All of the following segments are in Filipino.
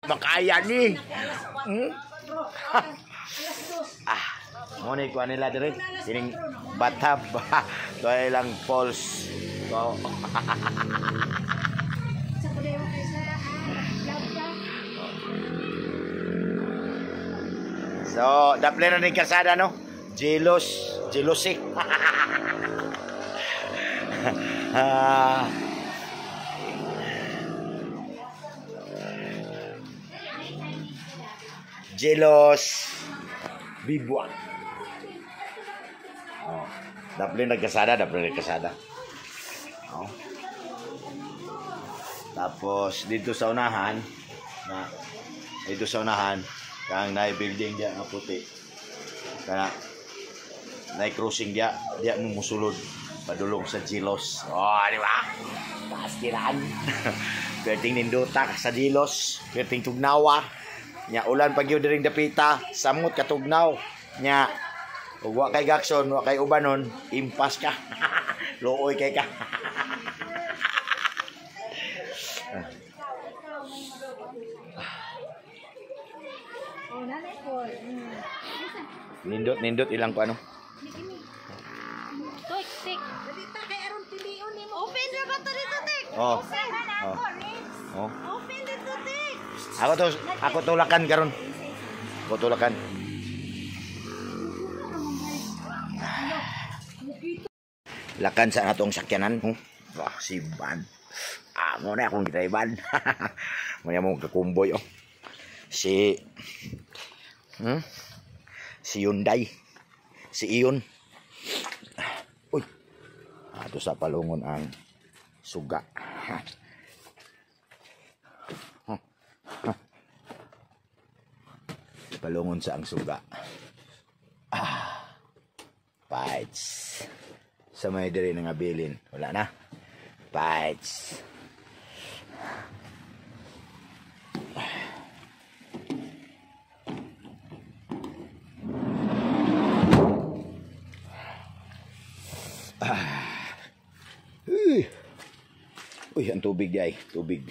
Makaya ni. Ngunit kuha nila dire. Sining batab. Doy lang falls. So, daple na ni kasada no. Jealousy. Jealous bibwa. Daple nagkasada. Tapos dito sa unahan kang building dia nga puti. Kana crossing dia musulod padulong sa Jealous. Di ba? Pastilan. Perting nindota sa Jealous, perting tugnawa. Nya ulan pag yun diring dapita, samot katugnaw. Nya ug wa kay gakson, wa kay ubanon, impas ka. Looy kay ka. Nindot ilang ko ano? Tik. Dito kay aron pilion nimo. Open ra ba to dito, Tik? Open dito, Tik. Ako tulakan karon. Lakan sa atong sakyanan. Si Van. Mo na akong gidraiban. Muna mo kakumboy Si Hyundai. Si Ion. Uy. Ato sa palungon ang suga. Palungon sa ang suga. Fights. Sa may diri nga bilin. Wala na. Fights. Uy, ang tubig ay. Tubig.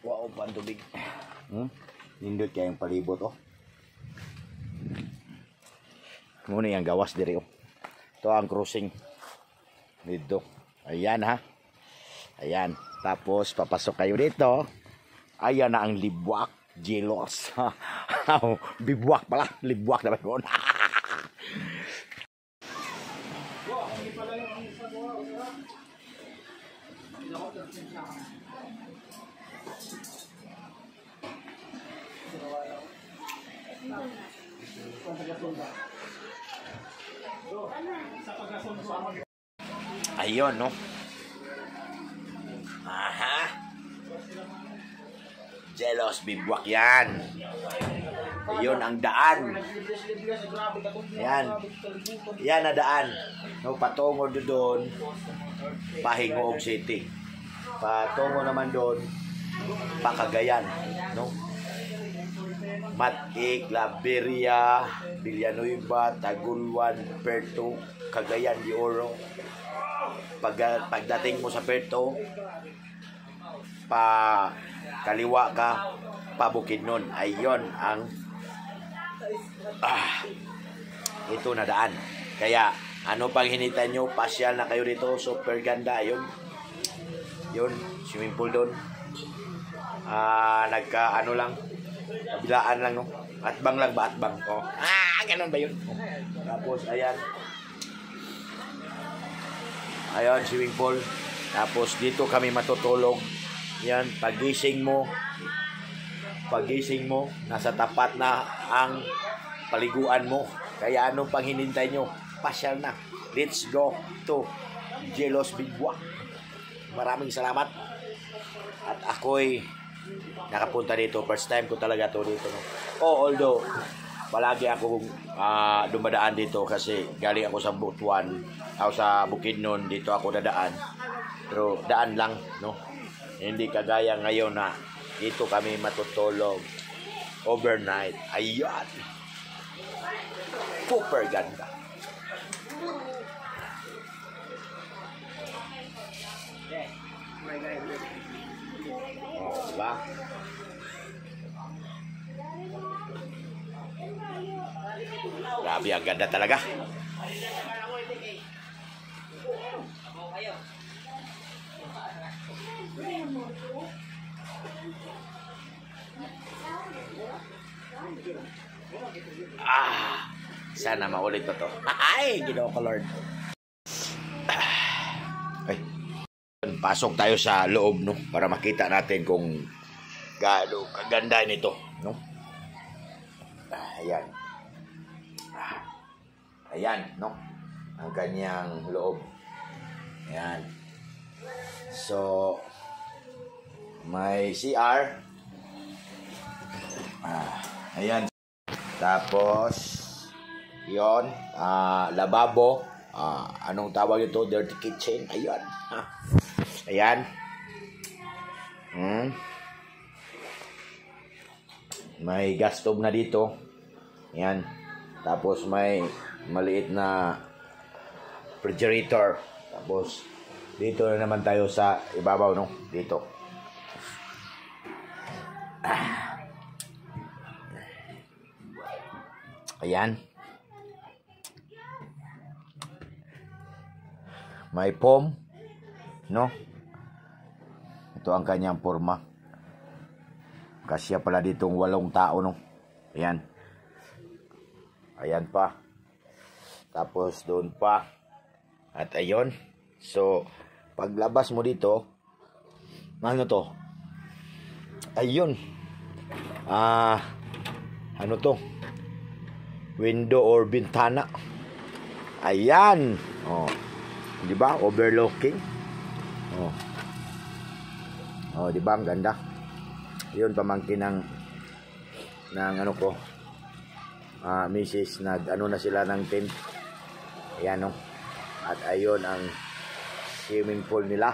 Wow, pa ang tubig. Nindot kaya yung palibot, Muna yung gawas diri, Ito ang crossing. Dito. Ayan, ha. Ayan. Tapos, papasok kayo dito. Ayan na ang Libwak. Jealous. Bibwak pala. Libwak naman mo. Ayun, no? Jealous bibwak yan. Ayun ang daan. Yan na daan. No, patungo doon Pahingoog City. Patungo naman doon Pakagayan, no? Matik, Laberia, Villanueva, Tagulwan, Perto, Cagayan de Oro. Pagdating mo sa Perto, kaliwa ka, Bukidnon. Ayun ang ito na daan. Kaya ano pang hinintay nyo, pasyal na kayo dito. Super ganda. Yun, swimming pool doon. Ano lang, kabilaan lang, no? Atbang lang ba? Atbang. Ganun ba yun? Tapos ayan, swimming pool. Tapos dito kami matutulog. Yan, pagising mo, nasa tapat na ang paliguan mo. Kaya anong pang hinintay nyo? Pasyal na. Let's go to Jealous Bibwak. Maraming salamat. At ako'y nakapunta dito. First time ko talaga to dito. No? Although, palagi akong dumadaan dito kasi galing ako sa Butuan o sa Bukidnon. Dito ako dadaan. Pero daan lang, no? Hindi kagaya ngayon na dito kami matutulog overnight. Ayan. Super ganda. Diba? Grabe, ang ganda talaga. Sana maulit ko to. Ay, Ginoo ko, Lord. Ay, pasok tayo sa loob, no, para makita natin kung gaano kaganda nito, no. Ayan. Ayan, no, ang kanyang loob. Ayan. So, may CR. Ayan. Tapos yon, lababo, anong tawag ito? Dirty kitchen. Ayan. Ayan. May gas stove na dito. Ayan. Tapos may maliit na refrigerator. Tapos dito na naman tayo sa ibabaw, no? Dito. Ayan. May foam, no? Ito ang kanyang forma. Kasya pala ditong 8 tao, no? Ayan. Ayan pa. Tapos doon pa. At ayun. So, paglabas mo dito, ano to? Ayun. Ano to? Window or bintana. Ayan. Oh. Di ba? Overlooking. Oh. Oh, di ba? Ang ganda. Yun, pamangkin ng ano ko. Mrs. Ano na sila ng tent. Ayan, no. At ayun ang swimming pool nila.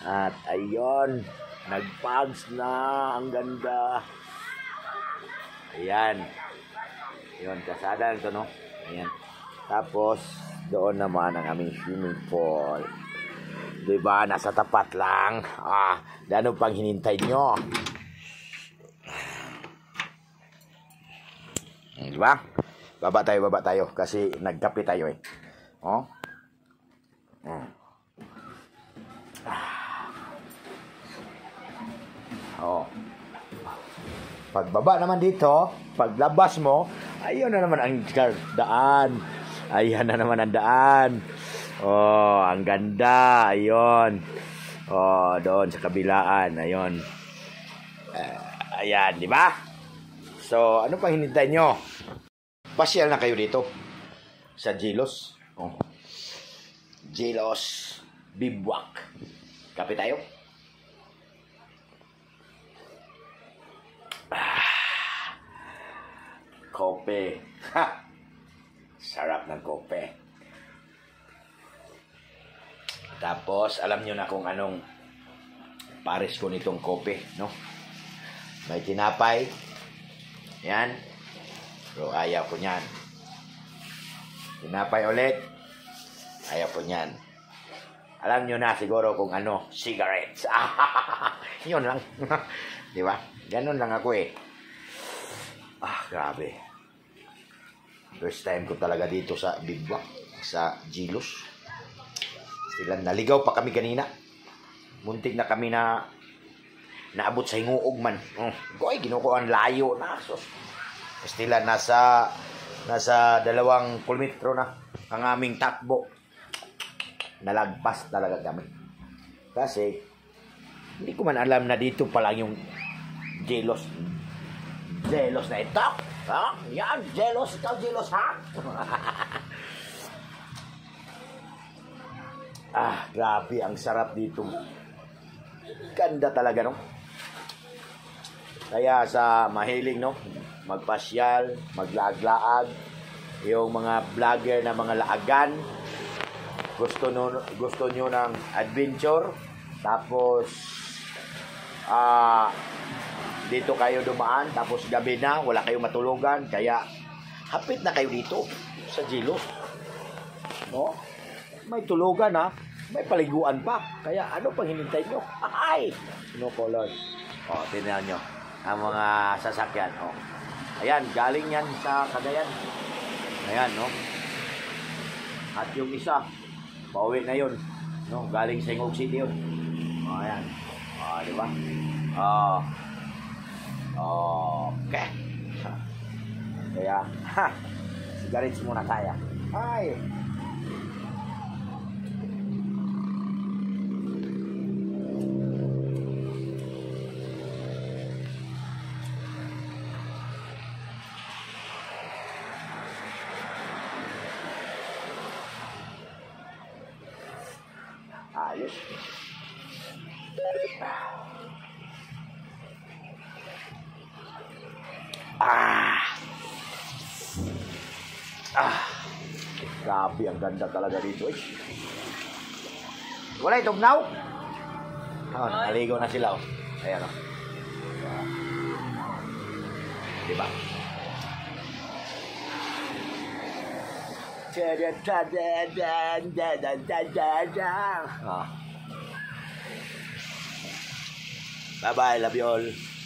At ayun, nagpags na. Ang ganda. Ayan. Yun, kasada ito, no. Ayan. Tapos, doon naman ang aming swimming pool. Diba? Nasa tapat lang. Ano pang hinintay nyo? Diba? Baba tayo. Kasi nagkape tayo eh. Oh. Oh. Pagbaba naman dito, paglabas mo, ayun na naman ang daan. Ayan na naman ang daan. Oh, ang ganda. Ayun. Oh, doon sa kabilaan. Ayun. Ayan, di ba? So, ano pang hinintay nyo? Pasyal na kayo dito sa Jelos. Oh. Jelos Bivouac. Kape tayo. Kope. Ha! Sarap ng kope. Tapos, alam nyo na kung anong pares ko nitong kope, no? May tinapay. Yan. Pero ayaw ko nyan. Tinapay ulit. Ayaw ko nyan. Alam nyo na siguro kung ano, cigarettes. Yun lang. Di ba? Ganun lang ako eh. Grabe. First time ko talaga dito sa Bivouac, sa Jelos. Sila, naligaw pa kami kanina. Muntik na kami na naabot sa hinguog man. Goy, ginukuha ang layo na. So, sila, nasa 2 kilometro na ang aming takbo. Nalagpas talaga kami. Kasi, hindi ko man alam na dito pa lang yung Jelos. Jelos na ito. Yan, Jelos. Ikaw, Jelos, ha? Grabe. Ang sarap dito. Ganda talaga, no? Kaya sa mahiling, no? Magpasyal, maglaag-laag. Yung mga vlogger na mga laagan. Gusto nyo ng adventure. Tapos, dito kayo dumaan, tapos gabi na, wala kayong matulugan, kaya hapit na kayo dito sa Jelos. No? May tulugan, ha? May paliguan pa. Kaya ano pang hinintay nyo? Ay! No color. Tingnan nyo. Ang mga sasakyan. Ayan, galing yan sa Cagayan. Ayan, no? At yung isa, pauwi na yun. No? Galing sa Ingog City yun. Ayan. Di ba? Okay. Kaya, sigarettes muna tayo. Ay! Ayos. Grabe, ang ganda talaga dito. Wala itong now? Naligo na sila. Ayan, o. Diba? Bye-bye, love you all.